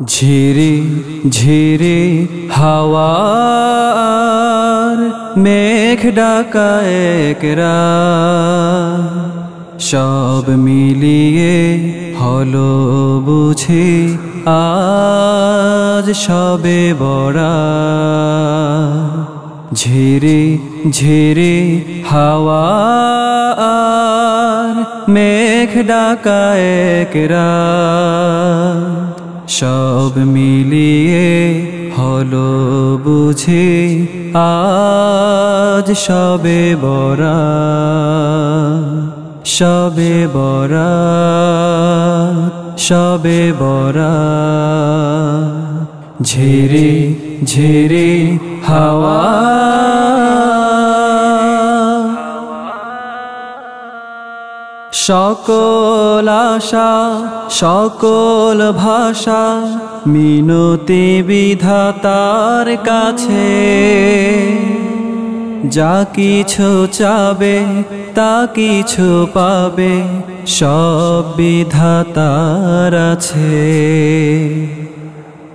ঝিরি ঝিরি হাওয়ার মেঘ ডাকা একরা সব মিলিয়ে হলো বুঝি আজ সবে বরাত। ঝিরি ঝিরি হাওয়ার মেঘ ডাকা একরা সব মিলিয়ে হলো বুঝি আজ সবে বরাত। সবে বরাত সবে বরাত। ঝিরি ঝিরি হাওয়া সকল আশা সকল ভাষা মিনতি বিধাতার কাছে। যা কিছু চাবে তা কিছু পাবে সব বিধাতার আছে।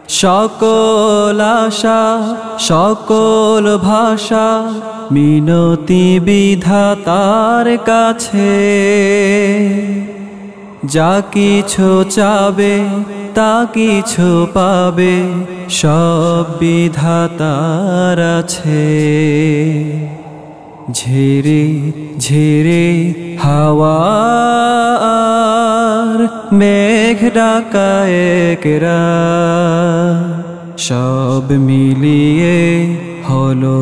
সকল আশা সকল ভাষা মিনতি বিধাতার কাছে। যা কিছু চাবে তা কিছু পাবে সব বিধাতার আছে। ঝিরি ঝিরি হাওয়ার মেঘ ডাকা একরা সব মিলিয়ে হলো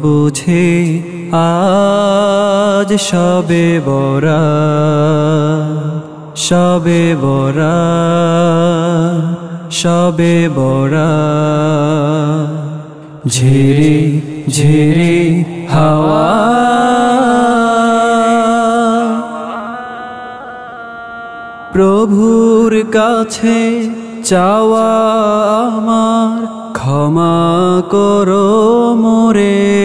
বুঝি আজ সবে বরাত। সবে বরাত সবে বরাত। ঝিরি ঝিরি হাওয়া প্রভুর কাছে চাওয়া আমার ক্ষমা করো মোরে।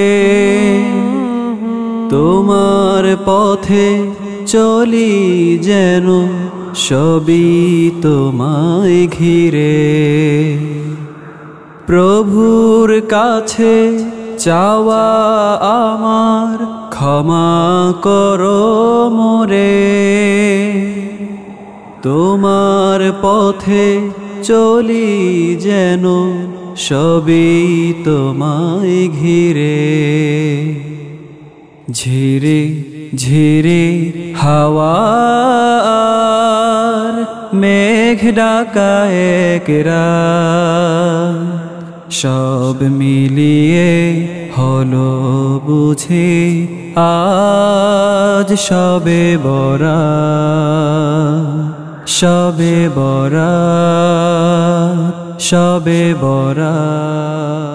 তোমার পথে চলি যেন সবই তোমায় ঘিরে। প্রভুর কাছে চাওয়া আমার ক্ষমা করো মোরে। তোমার পথে চলি যেন সবই তোমায় ঘিরে। ঝিরি ঝিরি হাওয়ার মেঘ ডাকা একরা সব মিলিয়ে হলো বুঝি আজ সবে বরাত। সবে বরাত সবে বরাত।